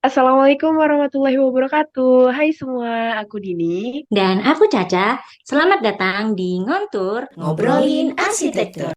Assalamualaikum warahmatullahi wabarakatuh. Hai semua, aku Dini. Dan aku Caca, selamat datang di Ngontur Ngobrolin Arsitektur.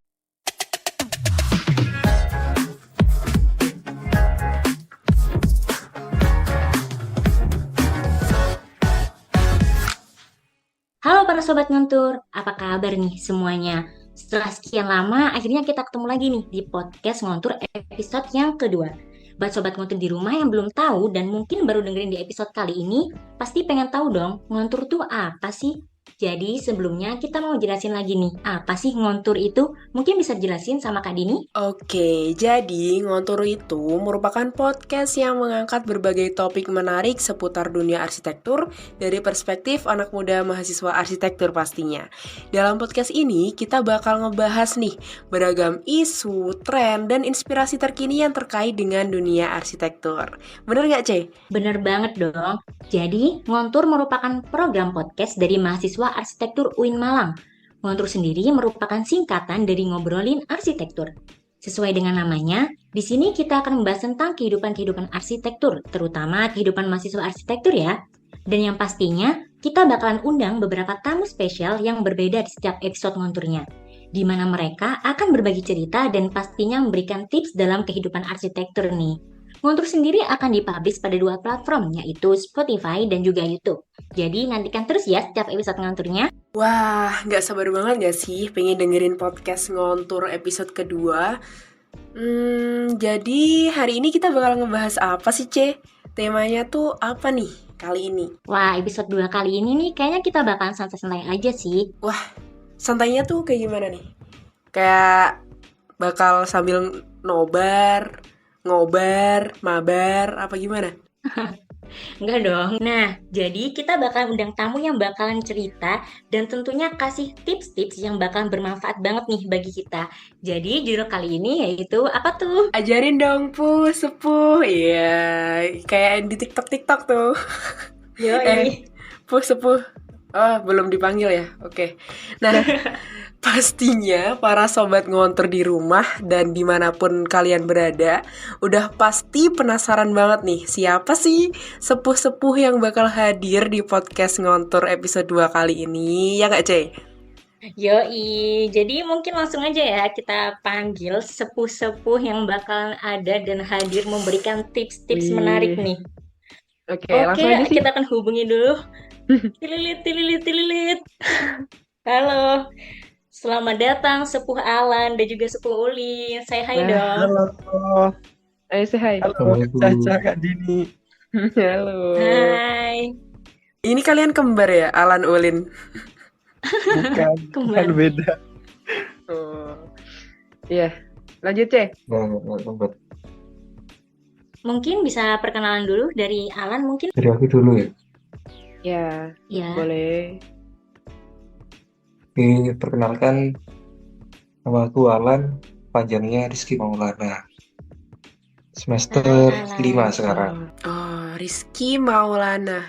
Halo para sobat Ngontur, apa kabar nih semuanya? Setelah sekian lama, akhirnya kita ketemu lagi nih di podcast Ngontur episode yang kedua. Buat sobat Ngontur di rumah yang belum tahu dan mungkin baru dengerin di episode kali ini, pasti pengen tahu dong, Ngontur tuh apa sih? Jadi sebelumnya kita mau jelasin lagi nih, apa sih Ngontur itu? Mungkin bisa jelasin sama Kak Dini? Oke, jadi Ngontur itu merupakan podcast yang mengangkat berbagai topik menarik seputar dunia arsitektur dari perspektif anak muda mahasiswa arsitektur pastinya. Dalam podcast ini kita bakal ngebahas nih beragam isu, tren, dan inspirasi terkini yang terkait dengan dunia arsitektur. Bener gak, Ce? Bener banget dong. Jadi, Ngontur merupakan program podcast dari mahasiswa arsitektur UIN Malang. Ngontur sendiri merupakan singkatan dari ngobrolin arsitektur. Sesuai dengan namanya, di sini kita akan membahas tentang kehidupan-kehidupan arsitektur, terutama kehidupan mahasiswa arsitektur ya. Dan yang pastinya, kita bakalan undang beberapa tamu spesial yang berbeda di setiap episode Ngonturnya, di mana mereka akan berbagi cerita dan pastinya memberikan tips dalam kehidupan arsitektur nih. Ngontur sendiri akan dipublish pada dua platform, yaitu Spotify dan juga YouTube. Jadi nantikan terus ya setiap episode Ngonturnya. Wah, gak sabar banget gak sih pengen dengerin podcast Ngontur episode kedua? Jadi hari ini kita bakal ngebahas apa sih, Ce? Temanya tuh apa nih kali ini? Wah, episode 2 kali ini nih kayaknya kita bakalan santai-santai aja sih. Wah, santainya tuh kayak gimana nih? Kayak bakal sambil nobar, ngobar, mabar, apa gimana? Enggak dong. Nah, jadi kita bakalan undang tamu yang bakalan cerita dan tentunya kasih tips-tips yang bakalan bermanfaat banget nih bagi kita. Jadi judul kali ini yaitu apa tuh? Ajarin dong, sepuh. Iya, kayak di TikTok tuh. Yoi. Sepuh. Oh, belum dipanggil ya? Oke. Nah, pastinya para sobat ngontor di rumah dan dimanapun kalian berada, udah pasti penasaran banget nih, siapa sih sepuh-sepuh yang bakal hadir di podcast ngontor episode 2 kali ini, ya nggak, Ce? Yoi, jadi mungkin langsung aja ya kita panggil sepuh-sepuh yang bakalan ada dan hadir memberikan tips-tips menarik nih. Oke, langsung aja sih. Kita akan hubungi dulu. Tililit. Halo, selamat datang Sepuh Alan dan juga Sepuh Ulin. Say hi dong. Halo. Ayo say hi. Halo, Caca, Kak Dini. Halo. Hai. Ini kalian kembar ya, Alan Ulin? Bukan, Kembar. beda. Oh. Iya, lanjut, Ce. Nggak kembar. Mungkin bisa perkenalan dulu dari Alan mungkin? Dari aku dulu ya. Ya, Ya. boleh. Oke, perkenalkan, nama aku Alan, panjangnya Rizky Maulana. Semester Alan. 5 sekarang. Oh, Rizky Maulana.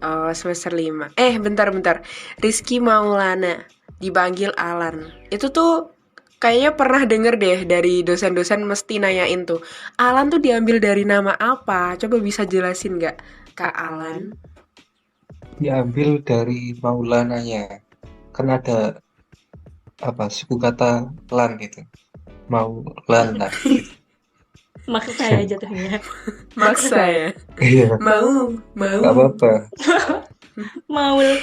Oh, semester 5. Bentar. Rizky Maulana, dipanggil Alan. Itu tuh kayaknya pernah denger deh dari dosen-dosen mesti nanyain tuh. Alan tuh diambil dari nama apa? Coba bisa jelasin nggak, Kak Alan? Diambil dari Maulananya. Kan ada suku kata lan gitu. Maulana. Maksa ya jatuhnya. Maksa ya? Iya, Mau. nggak apa-apa. Maul.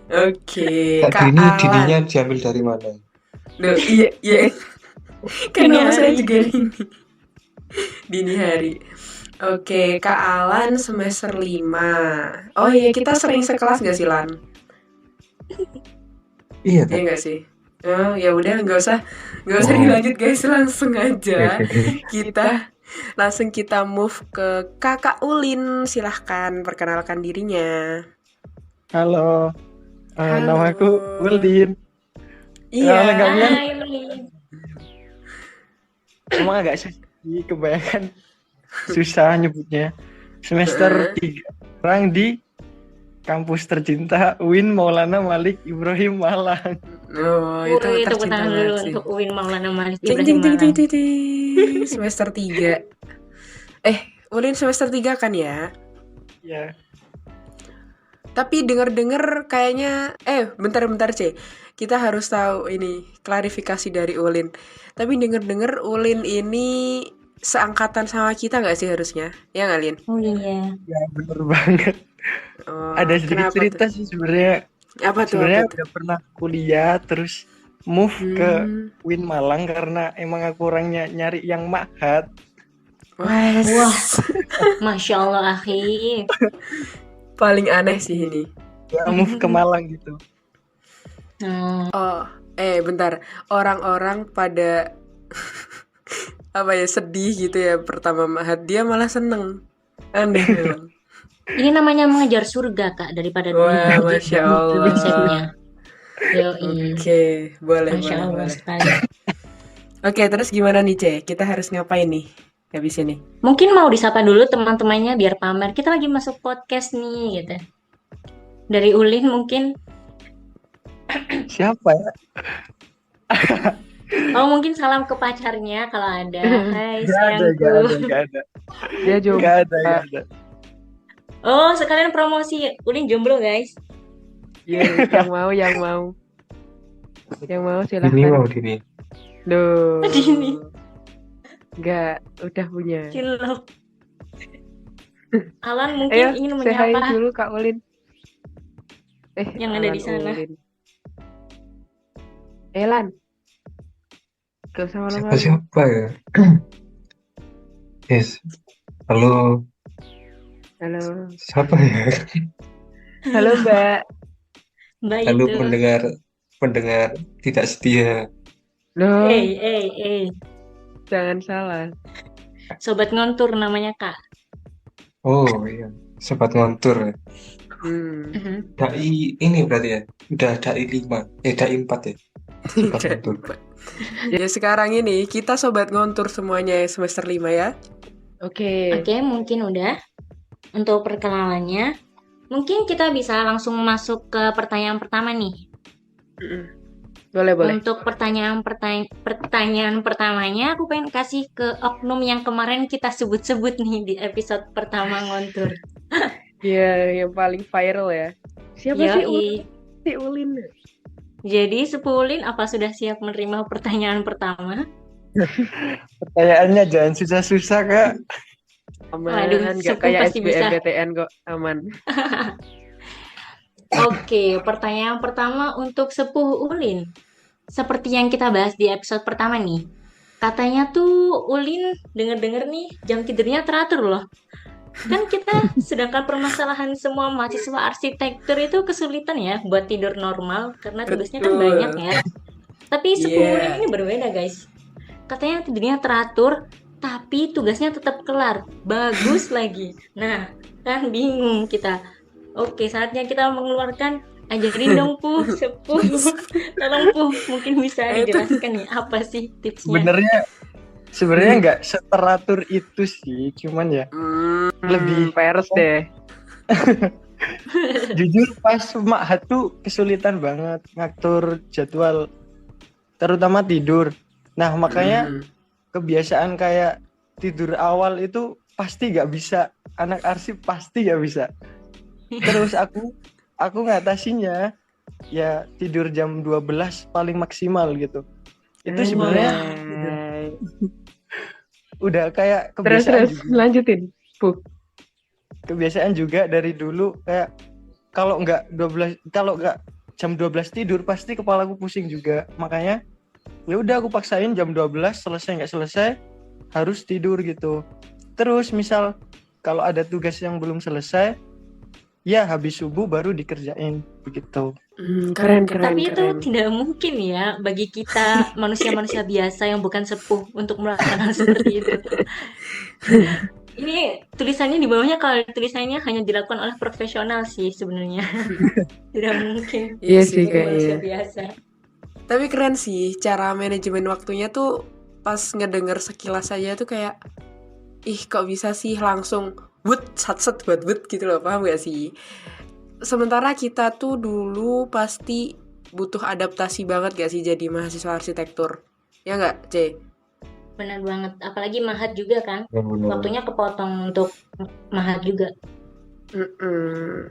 Oke, Kak Kak Dini, Alan. Dininya diambil dari mana? Duh, iya. Kan Dini nama saya hari. juga Dini hari. Oke, Kak Alan semester 5. Oh iya, kita sering sekelas gak sih, Lan? Iya, Iya kan? gak sih? Oh, ya udah nggak usah dilanjut guys, langsung aja kita move ke Kakak Ulin. Silahkan perkenalkan dirinya. Halo, Halo. namaku Wildin. Iya. Kenalan nggak, Bulan? Hai Ulin. Emang agak sih, kebanyakan susah nyebutnya. Semester 3 sekarang di kampus tercinta UIN Maulana Malik Ibrahim Malang. Oh, itu Wih, tepuk tercinta tangan dulu banget sih. untuk Uin Maulana Malik Ting, Ibrahim ting, ting, Malang. ting, ting, ting. Semester 3. Ulin semester 3 kan ya? Ya. Tapi denger-denger kayaknya bentar C. Kita harus tahu ini klarifikasi dari Ulin. Tapi denger-denger Ulin ini seangkatan sama kita nggak sih harusnya? Ya nggak, Lin? Oh iya. Ya bener banget. Oh, Ada sedikit kenapa cerita tuh? sih sebenarnya. Apa tuh? Sebenarnya udah pernah kuliah terus move ke Hmm. Win Malang karena emang aku orangnya nyari yang mahat. Wah, Wah. Masya Allah, akhi. paling aneh sih ini. Ya move ke Malang gitu. Oh, bentar. Orang-orang pada apa ya, sedih gitu ya pertama mahat, dia malah seneng. Aneh memang. Ini namanya mengejar surga, Kak, daripada Wah, dunia. Masya Gitu Allah. konsepnya. Yoi. Oke, boleh, Masya boleh, Allah boleh. sekali. Oke, terus gimana nih, Ce? Kita harus ngapain nih? Habis ini. Mungkin mau disapa dulu teman-temannya biar pamer. Kita lagi masuk podcast nih, gitu. Dari Ulin mungkin. Siapa ya? Oh, mungkin salam ke pacarnya kalau ada. Hai, Gak ada. Dia Gak ada. Oh, sekalian promosi. Ulin jomblo, guys. Iya, yang mau silahkan. Ini mau Dini. Duh. Dini. Enggak, udah punya. Cilok. Alan mungkin Ayo, ingin say hi menyapa. dulu Kak Ulin. Yang ada di sana. Lan. Gak usah malam-malam. Siapa ya? Yes. Halo. Halo. Siapa ya? Halo, Mbak. Mbak Halo itu. pendengar tidak setia. Loh, Jangan jangan salah. Sobat ngontur namanya, Kak. Oh iya. Sobat ngontur. Hmm. Dai ini berarti ya. Udah dai 5. Dai 4 ya. Sobat ngontur. Ya sekarang ini kita sobat ngontur semuanya semester 5 ya. Oke. Oke, mungkin udah. Untuk perkenalannya, mungkin kita bisa langsung masuk ke pertanyaan pertama nih. Boleh. Untuk pertanyaan pertamanya, aku pengen kasih ke oknum yang kemarin kita sebut-sebut nih di episode pertama ngontur. Iya, yang paling viral ya. Siapa sih Yoi. Si Ulin? Jadi, Sepulin, apa sudah siap menerima pertanyaan pertama? Pertanyaannya jangan susah-susah, Kak. Aman, Waduh, nggak Sepuh kayak pasti bisa. SBMPTN kok, aman. Oke, pertanyaan pertama untuk Sepuh Ulin. Seperti yang kita bahas di episode pertama nih. Katanya tuh Ulin denger-denger nih jam tidurnya teratur loh. Kan kita sedangkan permasalahan semua mahasiswa arsitektur itu kesulitan ya buat tidur normal karena tugasnya kan Betul. banyak ya. Tapi Sepuh Iya. Ulin ini berbeda guys. Katanya tidurnya teratur tapi tugasnya tetap kelar. Bagus lagi. Nah, kan bingung kita. Oke, saatnya kita mengeluarkan ajarin dong Puh, Sepuh. Tolong Puh, mungkin bisa dijelaskan nih apa sih tipsnya? Sebenarnya nggak seteratur itu sih, cuman ya lebih pers deh. jujur pas mahat tuh kesulitan banget ngatur jadwal, terutama tidur. Nah makanya kebiasaan kayak tidur awal itu pasti nggak bisa, anak arsip pasti nggak bisa. Terus aku ngatasinya ya tidur jam 12 paling maksimal gitu. Itu sebenarnya udah kayak kebiasaan. Terus lanjutin. Kebiasaan juga dari dulu, kayak kalau nggak jam 12 tidur pasti kepalaku pusing juga. Makanya ya udah aku paksain jam 12, selesai nggak selesai harus tidur gitu. Terus misal kalau ada tugas yang belum selesai, ya habis subuh baru dikerjain begitu. Keren. Tapi itu tidak mungkin ya bagi kita manusia-manusia biasa yang bukan sepuh untuk melakukan hal seperti itu. Ini tulisannya di bawahnya, kalau tulisannya hanya dilakukan oleh profesional sih sebenarnya. Tidak mungkin. Iya sih Untuk manusia kayaknya. biasa. Tapi keren sih cara manajemen waktunya tuh, pas ngedenger sekilas aja tuh kayak kok bisa sih langsung sat buat gitu loh, paham gak sih? Sementara kita tuh dulu pasti butuh adaptasi banget gak sih jadi mahasiswa arsitektur? Ya gak, C? benar banget. Apalagi mahat juga kan. Benar-benar. Waktunya kepotong untuk mahat juga. Mm-mm.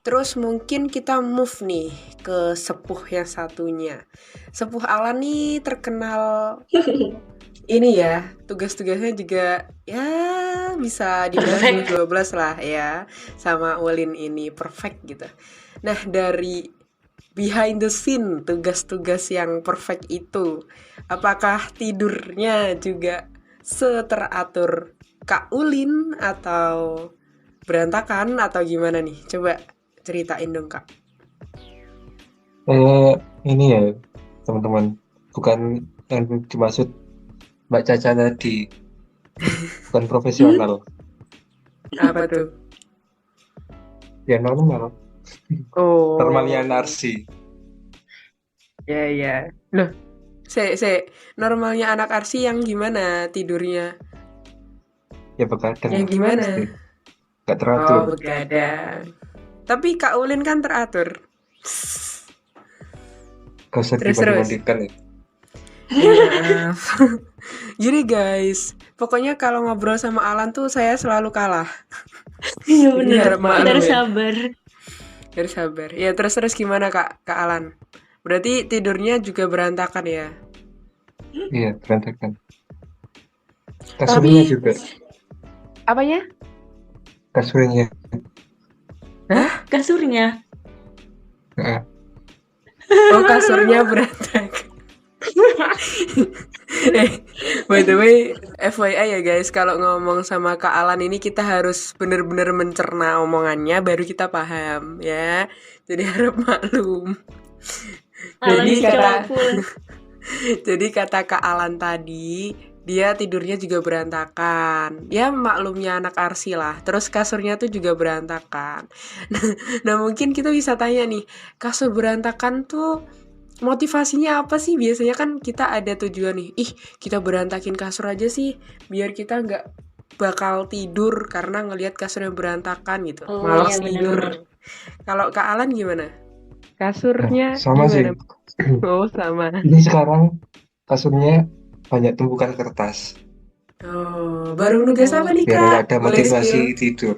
Terus mungkin kita move nih ke sepuh yang satunya. Sepuh Alan nih terkenal ini ya, tugas-tugasnya juga ya bisa dibilang 12 lah ya, sama Ulin ini perfect gitu. Nah, dari behind the scene tugas-tugas yang perfect itu, apakah tidurnya juga seteratur Kak Ulin atau berantakan atau gimana nih? Coba ceritain dong Kak. Ini ya teman-teman, bukan yang dimaksud Mbak Caca tadi, bukan profesional, Apa tuh? ya normal, Oh, normalnya narsi. ya. Loh, normalnya anak arsi yang gimana tidurnya? Ya begadang Yang lah, gimana? pasti. Gak Oh, teratur. begadang. Tapi Kak Ulin kan teratur. Gak usah Terus. dibanding-bandingkan ya. Maaf. Gini guys, pokoknya kalau ngobrol sama Alan tuh saya selalu kalah. Iya Jadi harap maklum Harus ya. sabar. Harus sabar. Ya terus gimana Kak Alan? Berarti tidurnya juga berantakan ya? Iya, berantakan. Kasurnya Tapi- juga, Apanya? kasurnya. Kasurnya. Heeh. Oh, kasurnya berantakan. By the way, FYI ya guys, kalau ngomong sama Kak Alan ini kita harus bener-bener mencerna omongannya baru kita paham ya. Jadi harap maklum. Alan Jadi si kata- cowok. Jadi kata Kak Alan tadi, dia tidurnya juga berantakan. Ya maklumnya anak arsi lah. Terus kasurnya tuh juga berantakan. Nah mungkin kita bisa tanya nih, kasur berantakan tuh motivasinya apa sih? Biasanya kan kita ada tujuan nih, kita berantakin kasur aja sih, biar kita nggak bakal tidur karena ngelihat kasur yang berantakan gitu. Oh Malas iya tidur. benar-benar. Kalau Kak Alan gimana? Kasurnya Sama sih. gimana? Oh sama. Ini sekarang kasurnya banyak tumpukan kertas, Oh, baru nugas apa nih biar Kak? nggak ada Boleh motivasi spill? tidur.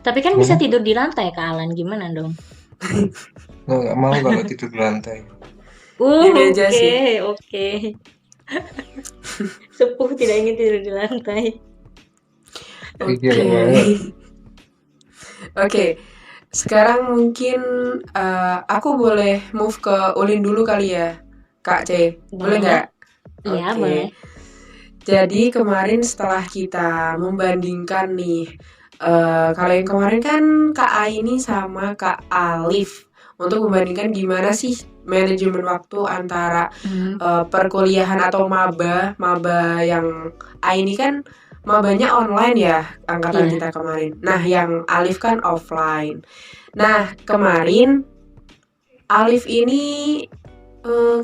Tapi kan bisa tidur di lantai Kak Alan, gimana dong? Nggak mau kalau tidur di lantai. Gini aja sih. Oke. Sepuh tidak ingin tidur di lantai. Oke. Iya banget. Oke. Sekarang mungkin aku boleh move ke Ulin dulu kali ya, Kak C. Boleh nggak? Iya Oke. boleh. Jadi kemarin setelah kita membandingkan nih, kalau yang kemarin kan Kak Aini sama Kak Alif untuk membandingkan gimana sih manajemen waktu antara perkuliahan atau maba yang Aini kan mabanya online ya angkatan Iya. kita kemarin. Nah yang Alif kan offline. Nah kemarin Alif ini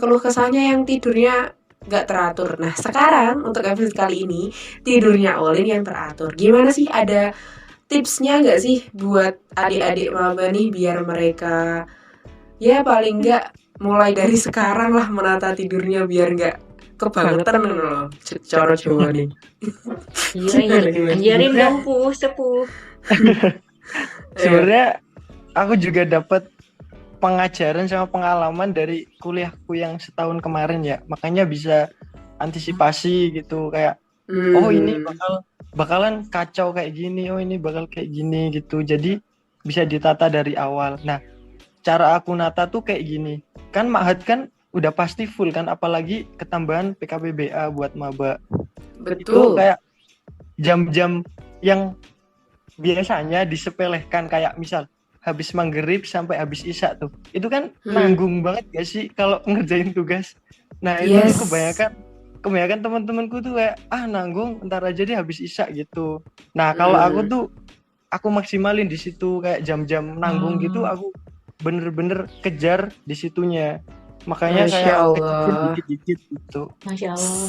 keluh kesahnya yang tidurnya gak teratur. Nah sekarang untuk episode kali ini tidurnya Olin yang teratur. Gimana sih, ada tipsnya gak sih buat adik-adik maba nih biar mereka ya paling gak mulai dari sekarang lah menata tidurnya biar gak kebangetan loh cara Jawa nih. Iya. Anjarin dong sepuh. Sebenarnya aku juga dapat pengajaran sama pengalaman dari kuliahku yang setahun kemarin ya, makanya bisa antisipasi gitu, kayak oh ini bakalan kacau kayak gini, oh ini bakal kayak gini gitu, jadi bisa ditata dari awal. Nah cara aku nata tuh kayak gini, kan Ma'had kan udah pasti full kan, apalagi ketambahan PKBBA buat maba. Itu Betul. kayak jam-jam yang biasanya disepelekan, kayak misal habis maghrib sampai habis isya tuh, itu kan nanggung banget gak sih kalau ngerjain tugas. Nah itu Yes. kebanyakan teman-temanku tuh kayak nanggung ntar aja deh habis isya gitu. Nah kalau aku tuh aku maksimalin di situ, kayak jam-jam nanggung gitu aku bener-bener kejar di situnya, makanya Masya kayak Allah. dikit-dikit gitu. Masya Allah.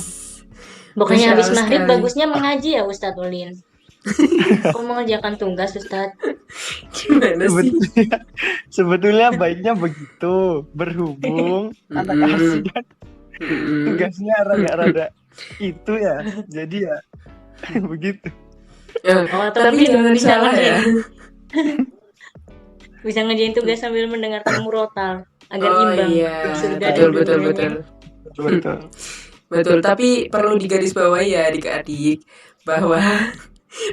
Bukannya Masya habis Allah maghrib sekali. bagusnya mengaji ya Ustadz Ulin. Kok mengerjakan tugas Ustadz? Gimana sih? Sebetulnya baiknya begitu, berhubung anak asli kan tugasnya rada-rada itu ya. Jadi ya begitu. Oh, Tapi jangan salah ya. Bisa ngerjain tugas sambil mendengarkan murotal agar Oh imbang. iya, Surga betul dan betul dunianya. betul. Betul. Betul, tapi perlu digarisbawahi ya adik-adik bahwa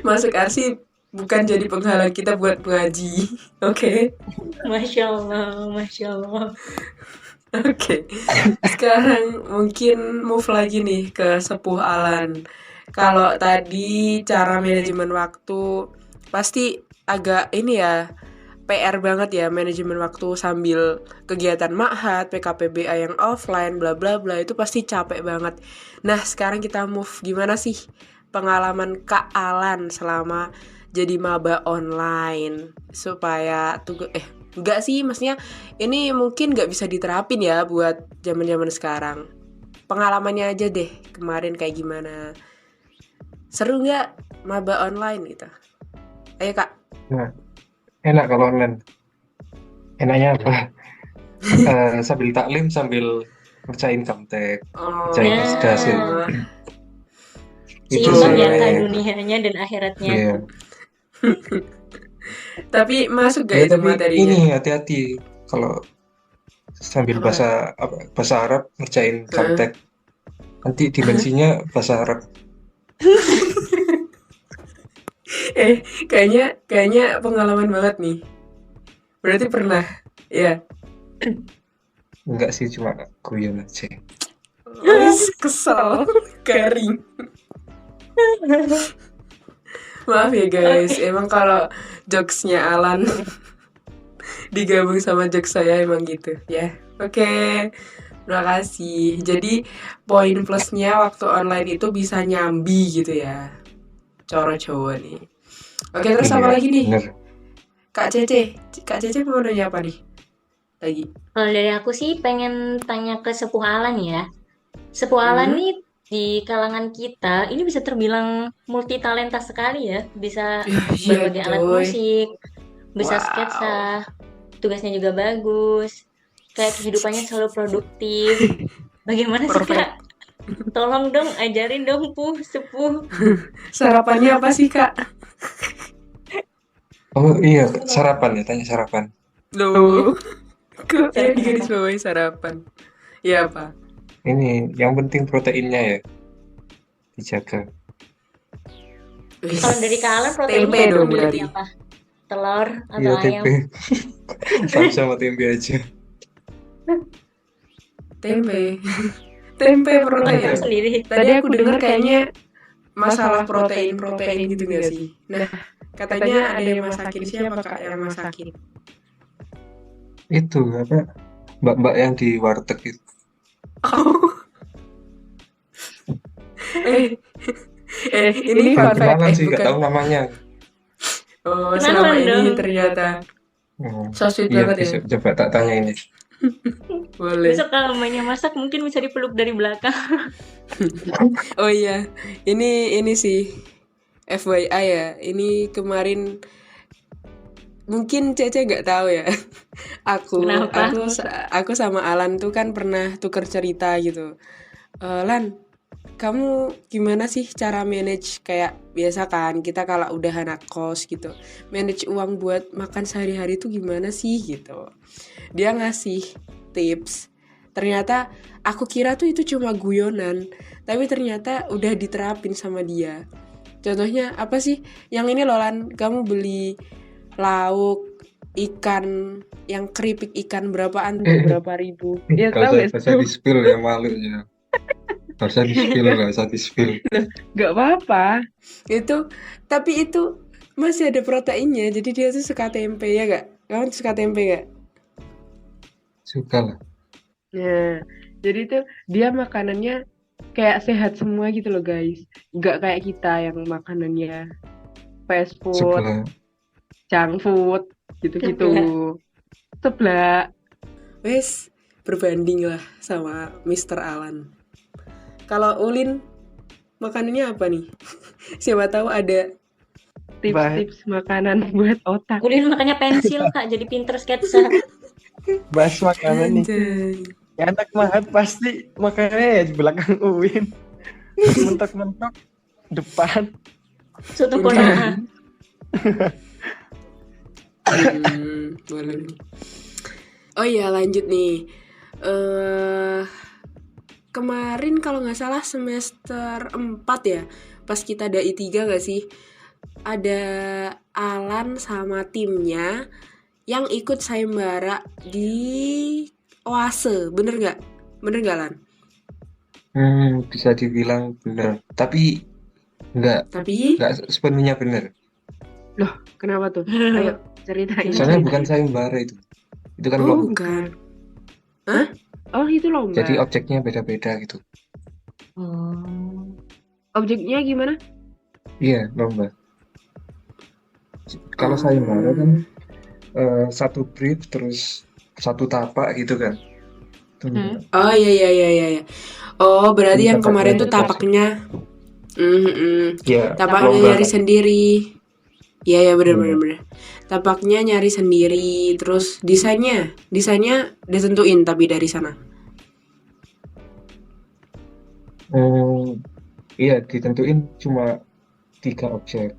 masuk arsip bukan jadi penghalang kita buat mengaji. Oke. Masya Allah, Masya Allah. Oke. Sekarang mungkin move lagi nih ke Sepuh Alan. Kalau tadi cara manajemen waktu pasti agak ini ya PR banget ya manajemen waktu sambil kegiatan ma'had, PKPBA yang offline, bla bla bla itu pasti capek banget. Nah sekarang kita move gimana sih pengalaman Kak Alan selama jadi maba online supaya enggak sih maksudnya ini mungkin nggak bisa diterapin ya buat zaman-zaman sekarang. Pengalamannya aja deh kemarin kayak gimana. Seru nggak maba online gitu? Ayo Kak. Nah, enak kalau online. Enaknya apa? Sambil taklim sambil ngerjain gamtek, Oh, ngerjain hasil. Itu Seimbang ya sebenarnya. Kak dunianya dan akhiratnya. Iya. Tapi masuk gak Ya, itu tapi materinya? ini hati-hati kalau sambil Apa? bahasa Arab ngerjain gamtek. Nanti dimensinya bahasa Arab. Kayaknya pengalaman banget nih. Berarti pernah, ya. Enggak sih, cuma guyon aja. Wis kesel, garing. Maaf ya guys, emang kalau jokesnya Alan digabung sama jokes saya emang gitu ya. Oke, terima kasih. Jadi poin plusnya waktu online itu bisa nyambi gitu ya. Coro cowok nih. Oke, terus apa Iya, lagi nih? bener. Kak Cece mau nanya apa nih? Lagi. Kalau dari aku sih pengen tanya ke Sepuh Alan ya. Sepuh Alan nih di kalangan kita ini bisa terbilang multi talenta sekali ya. Bisa Iya, berbagai alat coy. musik, bisa Wow. sketsa, tugasnya juga bagus. Kayak kehidupannya selalu produktif. Bagaimana sih Perfect. Kak? Tolong dong ajarin dong Sepuh. Sarapannya apa sih, Kak? Oh iya, sarapan ya, tanya sarapan. Loh. Kok Sarapan di garis bawahi sarapan? Ya apa? Ini yang penting proteinnya ya dijaga. Kalau dari Kak Alan Tempe proteinnya dong berarti berarti. apa? Telur atau Iya, ayam? tempe. Sama tempe aja. Tempe. Tempe protein. Makan sendiri. Tadi aku dengar kayaknya masalah protein gitu nggak sih? Nah, katanya ada yang masakin, siapa Kak yang masakin? Itu apa? Mbak-mbak yang di warteg itu. Ini fun fact, Kenalan sih, nggak bukan. tahu namanya. Oh, Kenalan selama ini dong. ternyata so sweet Iya, banget ya. besok coba tak tanya ini. Boleh. Besok kalau mainnya masak mungkin bisa dipeluk dari belakang. Oh iya, ini sih FYI ya. Ini kemarin mungkin Cece nggak tahu ya. Kenapa? Aku sama Alan tuh kan pernah tuker cerita gitu. Lan, kamu gimana sih cara manage kayak biasa kan kita kalau udah anak kos gitu, manage uang buat makan sehari-hari tuh gimana sih gitu. Dia ngasih tips. Ternyata aku kira tuh itu cuma guyonan, tapi ternyata udah diterapin sama dia. Contohnya apa sih? Yang ini loh Lan, kamu beli lauk ikan yang keripik ikan berapaan tuh, berapa ribu? Ya tahu Gak usah di spill ya, malu ya. Gak usah di spill. Gak apa-apa. Tapi itu masih ada proteinnya. Jadi dia tuh suka tempe ya gak? Kamu suka tempe gak? Suka lah. Nah, jadi tuh dia makanannya kayak sehat semua gitu loh guys. Gak kayak kita yang makanannya fast food, Sebelah. junk food, gitu-gitu. Seblak. Wes, berbanding lah sama Mr. Alan. Kalau Ulin, makanannya apa nih? Siapa tahu ada Tips-tips makanan buat otak. Ulin makanya pensil Kak, jadi pinter sketsa. Bahas makanan nih. anjay. Ya, anak mahat pasti makannya ya di belakang Uin. mentok-mentok depan. Soto konaan. Boleh. Oh iya, lanjut nih. Kemarin kalau nggak salah semester 4 ya, pas kita ada I3 nggak sih? Ada Alan sama timnya yang ikut sayembara di Oase, bener nggak? Bener nggak, Lan? Bisa dibilang benar, tapi Tapi nggak sepenuhnya benar. Kenapa tuh? Ayo ceritain. Soalnya bukan sayembara itu kan oh lomba. bukan. Oh, itu lomba. Jadi objeknya beda-beda gitu. Oh. Objeknya gimana? Iya, lomba. Kalau sayembara kan satu brief terus satu tapak gitu kan. Tuh, Oh iya. Oh berarti Ini yang kemarin tapaknya tuh beda sih. tapaknya, Ya, tapaknya lomba nyari kan. sendiri. Iya bener. Iya. Tapaknya nyari sendiri, terus desainnya ditentuin tapi dari sana. Iya, ditentuin cuma 3 objek.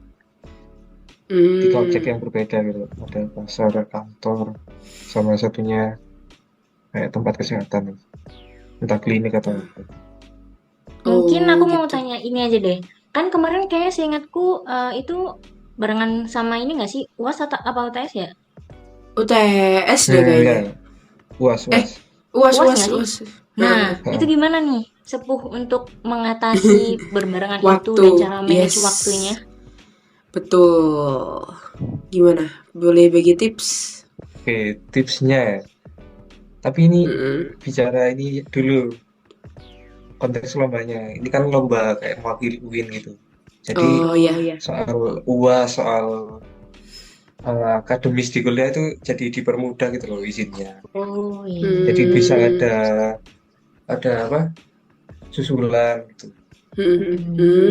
3 objek yang berbeda gitu. Ada pasar, kantor, sama satunya kayak tempat kesehatan. Entah klinik atau apa. Mungkin aku mau gitu. tanya ini aja deh. Kan kemarin kayaknya seingatku itu barengan sama ini nggak sih? UAS atau apa UTS ya? UTS deh kayaknya. Enggak. UAS. UAS. UAS nggak sih? Nah, Heeh. itu gimana nih Sepuh untuk mengatasi berbarengan itu Waktu, dan cara manage yes. waktunya? Betul. Gimana? Boleh bagi tips? Oke, tipsnya ya. Tapi ini bicara ini dulu konteks lombanya. Ini kan lomba kayak mewakili UIN gitu. Jadi Oh iya. soal UAS, soal akademis di kuliah itu jadi dipermudah gitu loh izinnya. Oh iya. Jadi bisa ada apa? Susulan gitu.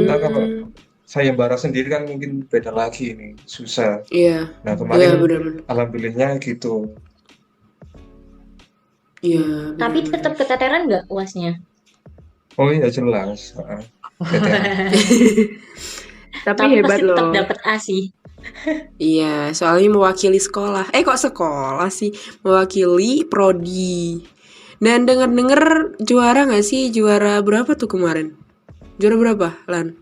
Nah, kalau sayembara sendiri kan mungkin beda lagi ini, susah. Iya. Nah, Iya kemarin benar. alhamdulillahnya gitu. Iya. Tapi benar. tetap keteteran nggak UASnya? Oh iya jelas. Veteran. Tapi Tapi hebat pasti tetap loh. dapat A sih. Iya, soalnya mewakili sekolah. Kok sekolah sih? Mewakili prodi. Dan denger-denger juara nggak sih? Juara berapa tuh kemarin? Juara berapa, Lan?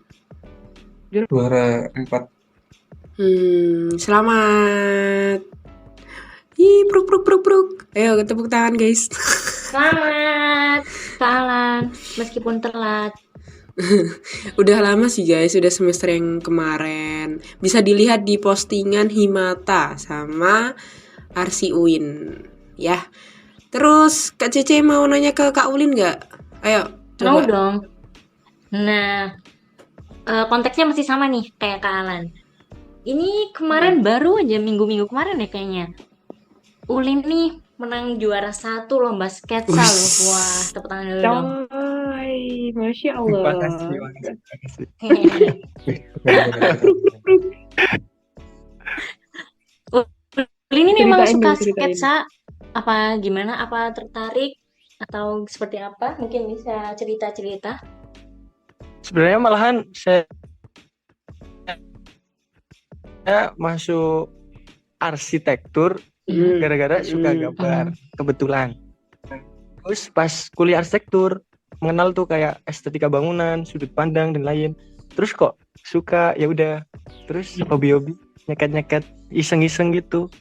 Juara 4. Selamat. Ih, bruk. Ayo, tepuk tangan, guys. Selamat, Kak Alan, meskipun telat. Udah lama sih, guys. Udah semester yang kemarin. Bisa dilihat di postingan Himata sama Arsi Uin. Ya. Terus, Kak Cece mau nanya ke Kak Ulin nggak? Ayo, Mau coba. dong. Nah, konteksnya masih sama nih kayak Kak Alan. Ini kemarin baru aja minggu-minggu kemarin ya kayaknya. Ulin nih menang juara 1 lomba sketsa loh. Wah, tepuk tangan dulu dong. Coy, Masya Allah. Ulin ini memang Ceritain suka dong, ceritain. sketsa apa gimana? Apa tertarik atau seperti apa? Mungkin bisa cerita-cerita. Sebenarnya malahan saya masuk arsitektur gara-gara suka gambar kebetulan. Terus pas kuliah arsitektur mengenal tuh kayak estetika bangunan, sudut pandang dan lain. Terus kok suka, ya udah. Terus hobi-hobi nyeket-nyeket, iseng-iseng gitu.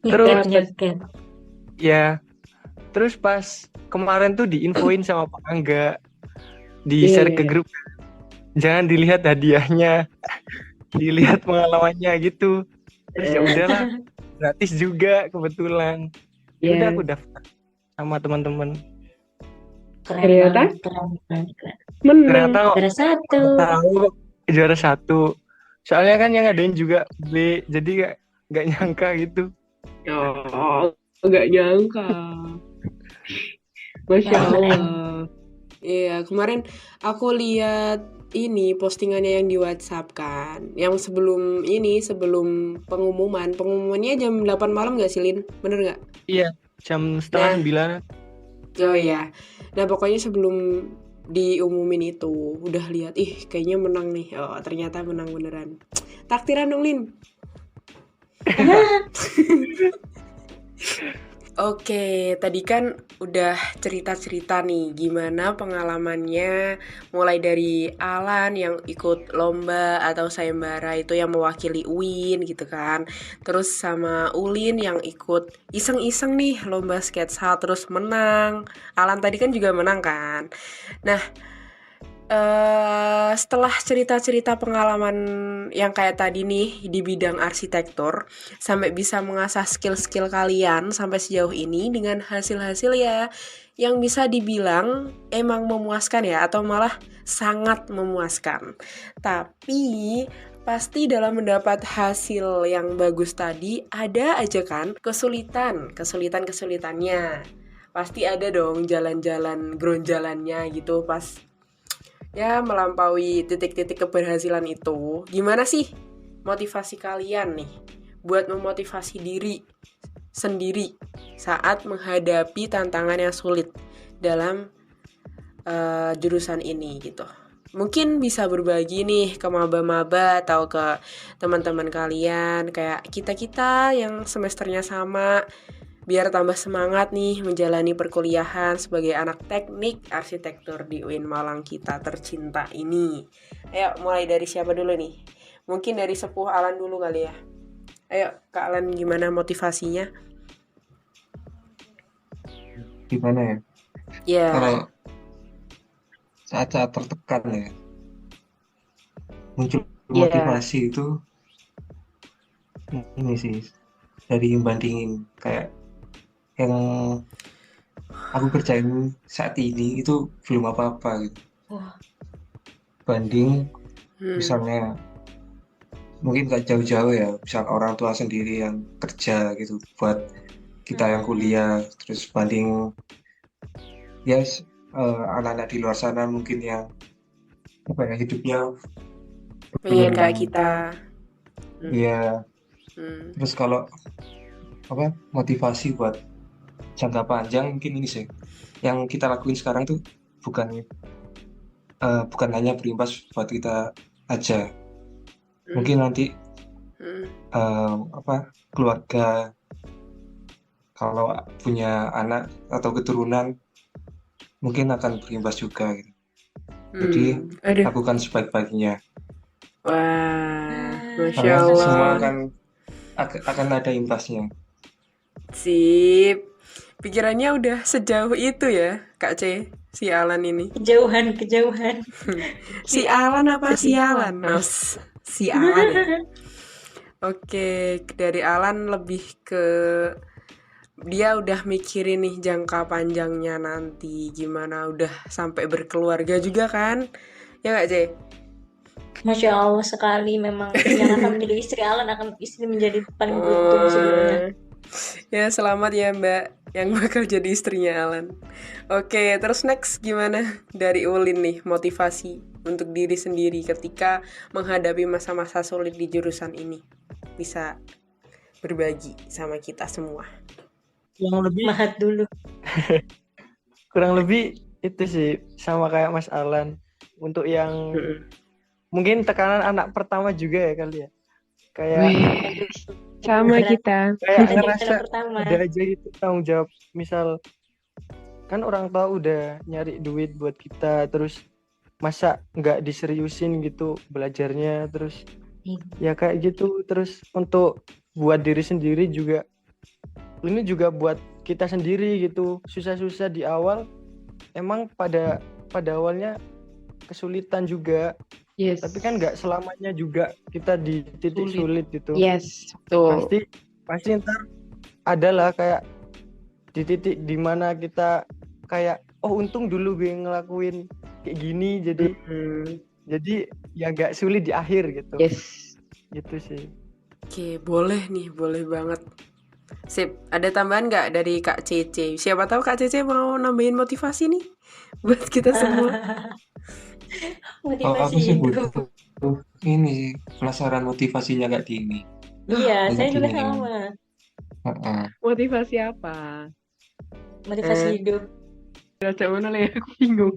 Terus Nyeket. ya, terus pas kemarin tuh diinfoin sama Pak Angga, di-share ke grup. Jangan dilihat hadiahnya, dilihat pengalamannya gitu. Terus ya udahlah, gratis juga kebetulan. Ya udah aku daftar sama teman-teman. Ternyata? Keren. Menang. Ternyata Juara 1. tahu juara 1. Soalnya kan yang ngadain juga B, jadi nggak nyangka gitu. Oh, nggak nyangka. Masya Allah. Iya, kemarin aku lihat ini postingannya yang di WhatsApp kan. Yang sebelum pengumuman. Pengumumannya jam 8 malam nggak sih, Lin? Bener nggak? Iya, jam setengah 9. Oh iya. Nah, pokoknya sebelum diumumin itu udah lihat kayaknya menang nih, oh ternyata menang beneran. Taktiran dong Lin. Oke, tadi kan udah cerita-cerita nih gimana pengalamannya mulai dari Alan yang ikut lomba atau sayembara itu yang mewakili UIN gitu kan. Terus sama Ulin yang ikut iseng-iseng nih lomba sketsa terus menang. Alan tadi kan juga menang kan. Nah, setelah cerita-cerita pengalaman yang kayak tadi nih di bidang arsitektur sampai bisa mengasah skill-skill kalian sampai sejauh ini dengan hasil-hasil ya yang bisa dibilang emang memuaskan ya atau malah sangat memuaskan. Tapi pasti dalam mendapat hasil yang bagus tadi ada aja kan kesulitannya. Pasti ada dong jalan-jalan gronjalannya gitu pas ya melampaui titik-titik keberhasilan itu. Gimana sih motivasi kalian nih buat memotivasi diri sendiri saat menghadapi tantangan yang sulit dalam jurusan ini gitu? Mungkin bisa berbagi nih ke maba-maba atau ke teman-teman kalian kayak kita-kita yang semesternya sama, biar tambah semangat nih menjalani perkuliahan sebagai anak teknik arsitektur di UIN Malang kita tercinta ini. Ayo mulai dari siapa dulu nih? Mungkin dari sepuh Alan dulu kali ya. Ayo Kak Alan, gimana motivasinya? Gimana ya? Ya. Kalau saat-saat tertekan ya, muncul motivasi itu ini sih dari bandingin kayak yang aku kerjain saat ini itu belum apa-apa gitu. Banding misalnya mungkin gak jauh-jauh ya, misal orang tua sendiri yang kerja gitu buat kita yang kuliah, terus banding ya anak-anak di luar sana mungkin yang hidupnya pengen kayak kita. ya. Terus kalau motivasi buat jangka panjang mungkin ini sih yang kita lakuin sekarang tuh bukan hanya berimbas buat kita aja, mungkin nanti keluarga kalau punya anak atau keturunan mungkin akan berimbas juga gitu. Jadi lakukan sebaik-baiknya. Wah, Masya Allah. Semua akan ada imbasnya. Sip. Pikirannya udah sejauh itu ya, Kak C, si Alan ini. Kejauhan. Si Alan apa si Alan? Mas, si Alan ya. Oke, dari Alan lebih ke dia udah mikirin nih jangka panjangnya nanti gimana, udah sampai berkeluarga juga kan? Ya Kak C? Masya Allah sekali, memang yang akan menjadi istri Alan akan istri menjadi paling beruntung sebelumnya. Ya selamat ya Mbak yang bakal jadi istrinya Alan. Oke, terus next gimana dari Ulin nih motivasi untuk diri sendiri ketika menghadapi masa-masa sulit di jurusan ini? Bisa berbagi sama kita semua. Yang lebih Mahat dulu. kurang lebih itu sih sama kayak Mas Alan. Untuk yang mungkin tekanan anak pertama juga ya kali ya. Kayak sama kita. Kayak Ada ngerasa pertama. ada aja itu tanggung jawab. Misal kan orang tua udah nyari duit buat kita, terus masa nggak diseriusin gitu belajarnya, terus ya kayak gitu. Terus untuk buat diri sendiri juga, ini juga buat kita sendiri gitu. Susah-susah di awal emang pada awalnya kesulitan juga. Yes. Tapi kan nggak selamanya juga kita di titik sulit gitu. Yes, betul. Pasti ntar adalah kayak di titik dimana kita kayak untung dulu gue ngelakuin kayak gini, jadi ya nggak sulit di akhir gitu. Yes, gitu sih. Oke, boleh nih, boleh banget. Sip, ada tambahan nggak dari Kak Cece? Siapa tahu Kak Cece mau nambahin motivasi nih buat kita semua. Motivasi Aku sih hidup. butuh ini sih, penasaran motivasinya Kak Dini. Iya, saya juga Gini. sama. motivasi apa? Motivasi hidup. Baca mana lah ya, aku bingung.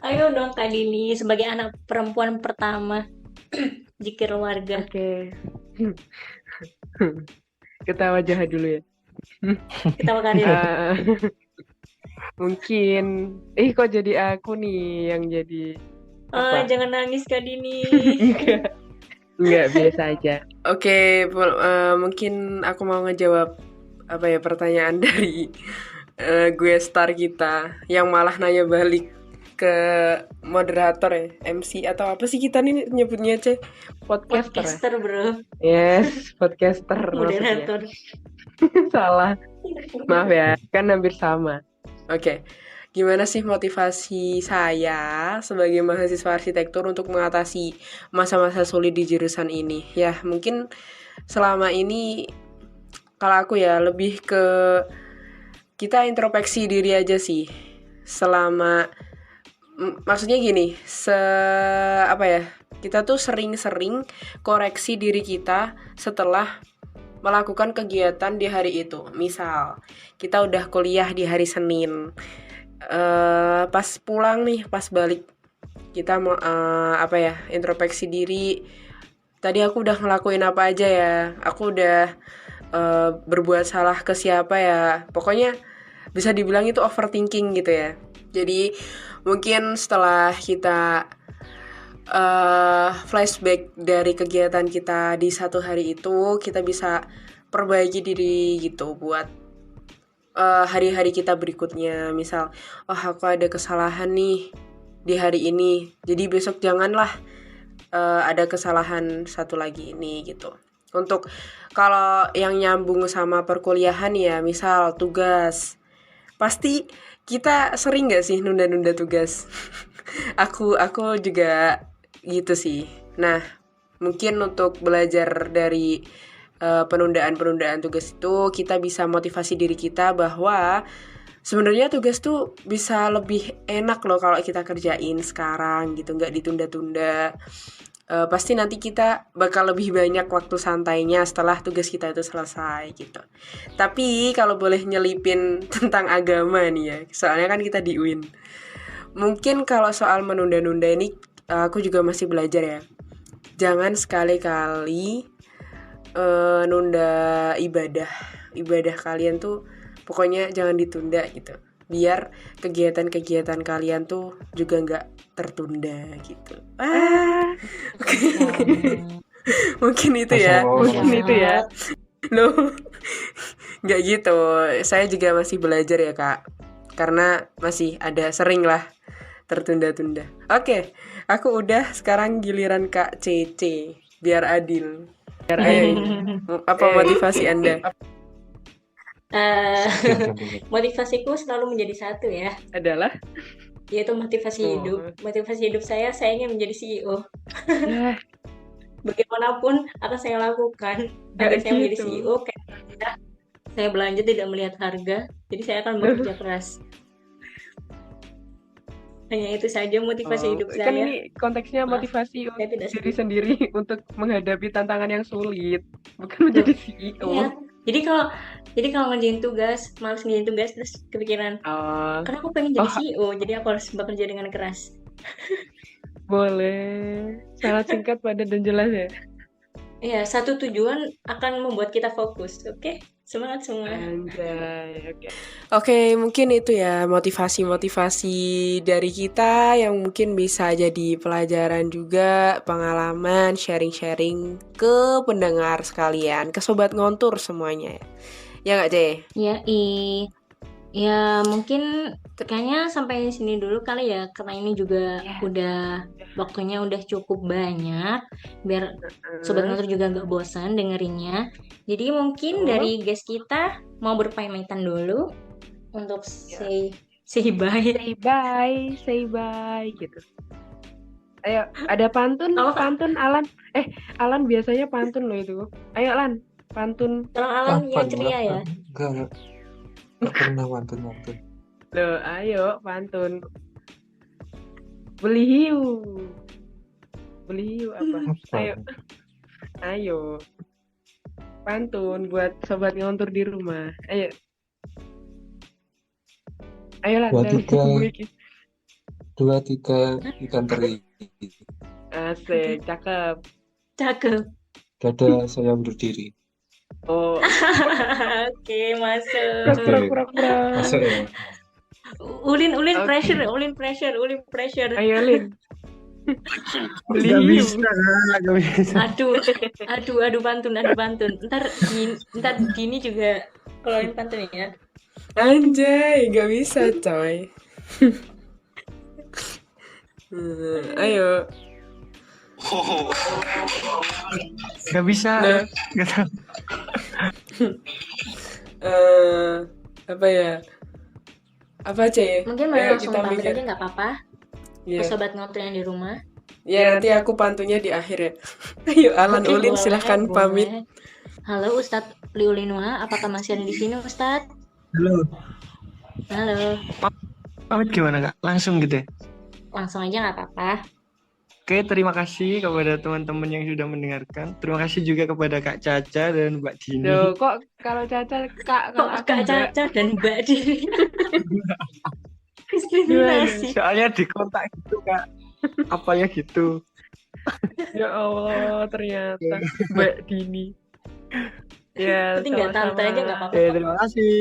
Ayo dong Kak Dini, sebagai anak perempuan pertama di keluarga. Oke. Ketawa jahat dulu ya. Kita makan dulu. Mungkin kok jadi aku nih yang jadi apa? Jangan nangis Kak Dini. Enggak, biasa aja. Oke, mungkin aku mau ngejawab pertanyaan dari gue star kita yang malah nanya balik ke moderator ya, MC atau apa sih kita nih nyebutnya, Ce? Podcaster. Podcaster bro. Yes, podcaster. Moderator. Salah. Maaf ya, kan hampir sama. Oke. Gimana sih motivasi saya sebagai mahasiswa arsitektur untuk mengatasi masa-masa sulit di jurusan ini? Ya, mungkin selama ini kalau aku ya lebih ke kita introspeksi diri aja sih. Selama maksudnya gini, kita tuh sering-sering koreksi diri kita setelah melakukan kegiatan di hari itu. Misal, kita udah kuliah di hari Senin. Pas pulang nih, pas balik kita mau introspeksi diri. Tadi aku udah ngelakuin apa aja ya? Aku udah berbuat salah ke siapa ya? Pokoknya bisa dibilang itu overthinking gitu ya. Jadi mungkin setelah kita flashback dari kegiatan kita di satu hari itu, kita bisa perbaiki diri gitu buat hari-hari kita berikutnya. Misal, aku ada kesalahan nih di hari ini, jadi besok janganlah ada kesalahan satu lagi ini gitu. Untuk kalau yang nyambung sama perkuliahan ya, misal tugas, pasti kita sering gak sih nunda-nunda tugas? aku juga gitu sih. Nah, mungkin untuk belajar dari penundaan tugas itu, kita bisa motivasi diri kita bahwa sebenarnya tugas tuh bisa lebih enak loh kalau kita kerjain sekarang gitu, nggak ditunda-tunda. Pasti nanti kita bakal lebih banyak waktu santainya setelah tugas kita itu selesai gitu. Tapi kalau boleh nyelipin tentang agama nih ya, soalnya kan kita di UIN. Mungkin kalau soal menunda-nunda ini aku juga masih belajar ya. Jangan sekali-kali nunda ibadah kalian tuh, pokoknya jangan ditunda gitu, biar kegiatan-kegiatan kalian tuh juga nggak tertunda gitu. Mungkin itu ya, loh, nggak gitu. Saya juga masih belajar ya Kak, karena masih ada sering lah tertunda-tunda. Oke, aku udah, sekarang giliran Kak Cece, biar adil. Apa motivasi Anda? Motivasiku selalu menjadi satu ya, Adalah yaitu motivasi hidup. Motivasi hidup saya ingin menjadi CEO. Bagaimanapun akan saya lakukan agar saya menjadi CEO. Kayak saya belanja tidak melihat harga, jadi saya akan bekerja keras. Hanya itu saja motivasi hidup saya. Kan ini konteksnya motivasi diri sendiri untuk menghadapi tantangan yang sulit, bukan menjadi CEO. Iya. Jadi kalau ngerjain tugas, malas ngerjain tugas, terus kepikiran, karena aku pengen jadi CEO, jadi aku harus bekerja dengan keras. Boleh, sangat singkat, padat dan jelas ya. Iya, satu tujuan akan membuat kita fokus. Oke? Semangat semua. Anjay, Oke, mungkin itu ya motivasi-motivasi dari kita yang mungkin bisa jadi pelajaran juga, pengalaman, sharing-sharing ke pendengar sekalian, ke sobat ngontur semuanya. Ya nggak, Ce? Ya mungkin kayaknya sampai sini dulu kali ya, karena ini juga udah waktunya udah cukup banyak, biar sobat ngontur juga nggak bosan dengerinnya. Jadi mungkin dari guest kita mau berpamitan dulu untuk say bye gitu. Ayo, ada pantun Alan. Alan biasanya pantun loh itu. Ayo Alan, pantun. Tolong Alan yang ceria ya. Enggak pernah pantun. Loh, ayo pantun. Beli hiu apa? Ayo. Pantun buat sobat ngontur di rumah. Ayo. Ayolah, Dua, dari tiga. gue iki. 2, 3 ikan teri. Asik, cakep. Cakep. Dada saya berdiri. Oh, Oke, masuk. Oke. Masuk ya. Ulin Oke. pressure. Ayo Lin. Beli Gak hiu. bisa, gak bisa. Aduh, pantun. Ntar Dini juga keluarin pantun ya. Anjay, gak bisa coy. Ayo. Gak bisa. Nah. Gak tahu. Apa ya? Apa aja ya? Mungkin mau Ayo langsung kita pamit mikir. aja nggak apa-apa. Iya. Ke sobat ngontor yang di rumah. Ya nanti aku pantunya di akhir ya. Ayo Alan Oke, Ulin boleh, silahkan pamit. boleh. Halo Ustadz Liulinua, apakah masih ada di sini Ustadz? Halo. Pamit gimana kak? Langsung gitu ya? Langsung aja nggak apa-apa. Oke, terima kasih kepada teman-teman yang sudah mendengarkan. Terima kasih juga kepada Kak Caca dan Mbak Dini. Loh, kok kalau Caca Kak, kalau Kok aku Kak Mbak. Caca dan Mbak Dini? Diskriminasi. Soalnya di kontak gitu Kak. Apanya gitu. Ya Allah, ternyata Mbak Dini. Ya, Berarti nggak tante sama-sama. aja nggak apa-apa. Oke, terima kasih.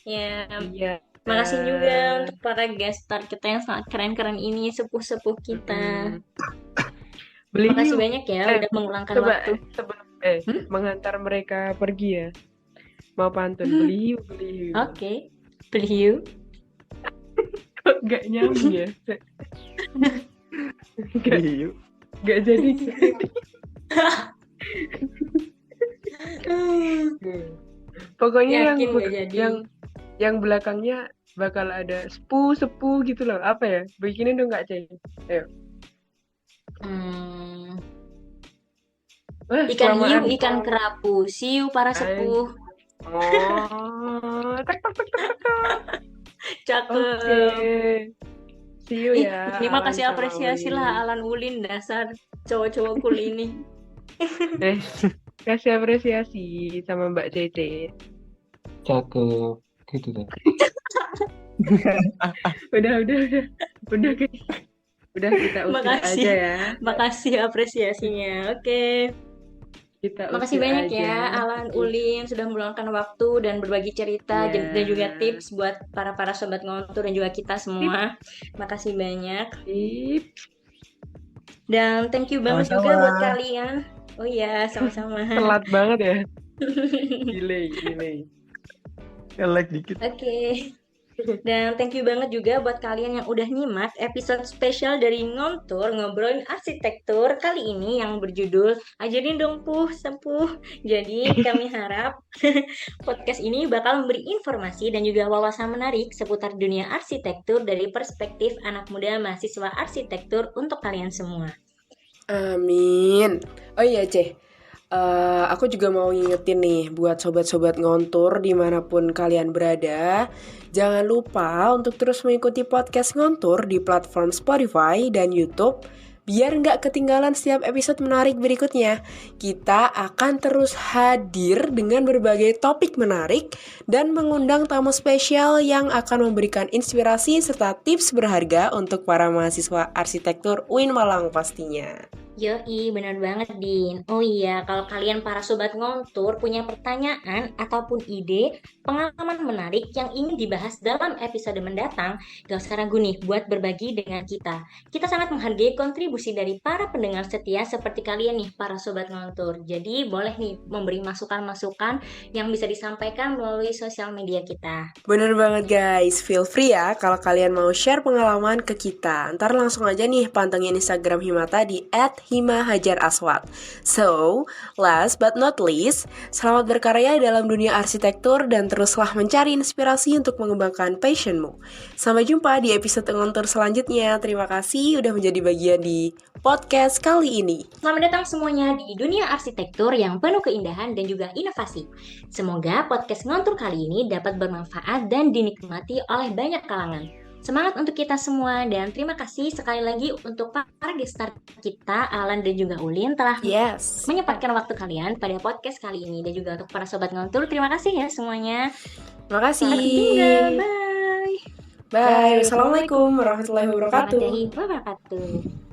Ya, Iya. makasih juga untuk para guest star kita yang sangat keren-keren ini, sepuh-sepuh kita. Beli Makasih hiu. banyak ya udah mengulangkan Coba waktu. sebelum mengantar mereka pergi ya. Mau pantun beli hiu. Oke, beli hiu. Kok nggak nyambung ya? Yuk. Nggak jadi. Pokoknya Yakin nggak jadi? yang belakangnya bakal ada sepuh gitu loh. Apa ya? Bikinin dong Kak Cey. Ayo. Wah, Ikan hiu, kelamaan. ikan kerapu, siu para sepuh. Oh, tek tek tek tek tek. Cakep. Oke. See you Ih, ya. terima Alan kasih sama apresiasi Ulin. lah Alan Ulin, dasar cowok-cowok cool ini. Kasih apresiasi sama Mbak Cece. Cakep. Gitu deh. Udah guys. Udah kita usir Makasih. aja ya. Makasih apresiasinya. Oke. Kita Makasih usir banyak aja. ya Alan Ulin sudah meluangkan waktu dan berbagi cerita Iya. dan juga tips buat para sobat ngontur dan juga kita semua. Makasih banyak. Sip. Dan thank you banget Sama-sama. juga buat kalian. Oh iya, sama-sama. Telat banget ya. Delay. Like dikit. Oke. Dan thank you banget juga buat kalian yang udah nyimak episode spesial dari Ngontur Ngobrolin Arsitektur kali ini yang berjudul Ajarin Dong Puh Sempuh. Jadi kami harap podcast ini bakal memberi informasi dan juga wawasan menarik seputar dunia arsitektur dari perspektif anak muda mahasiswa arsitektur untuk kalian semua. Amin. Oh iya Ceh, aku juga mau ngingetin nih buat sobat-sobat ngontur dimanapun kalian berada. Jangan lupa untuk terus mengikuti podcast ngontur di platform Spotify dan YouTube biar nggak ketinggalan setiap episode menarik berikutnya. Kita akan terus hadir dengan berbagai topik menarik dan mengundang tamu spesial yang akan memberikan inspirasi serta tips berharga untuk para mahasiswa arsitektur UIN Malang pastinya. Yoi, benar banget Din. Oh iya, kalau kalian para sobat ngontur punya pertanyaan ataupun ide, pengalaman menarik yang ingin dibahas dalam episode mendatang, gak usah ragu nih buat berbagi dengan kita. Kita sangat menghargai kontribusi dari para pendengar setia seperti kalian nih, para sobat ngontur. Jadi boleh nih memberi masukan-masukan yang bisa disampaikan melalui sosial media kita. Bener banget guys, feel free ya kalau kalian mau share pengalaman ke kita. Ntar langsung aja nih pantengin Instagram Himata di @himahajaraswat. So, last but not least, selamat berkarya dalam dunia arsitektur dan teruslah mencari inspirasi untuk mengembangkan passionmu. Sampai jumpa di episode ngontur selanjutnya. Terima kasih udah menjadi bagian di podcast kali ini. Selamat datang semuanya di dunia arsitektur yang penuh keindahan dan juga inovasi. Semoga podcast ngontur kali ini dapat bermanfaat dan dinikmati oleh banyak kalangan. Semangat untuk kita semua dan terima kasih sekali lagi untuk para gestar kita, Alan dan juga Ulin telah Yes. menyempatkan waktu kalian pada podcast kali ini. Dan juga untuk para sobat ngontur, terima kasih ya semuanya. Terima kasih. Selamat tinggal, bye! Bye. Wassalamualaikum warahmatullahi wabarakatuh. Warahmatullahi wabarakatuh.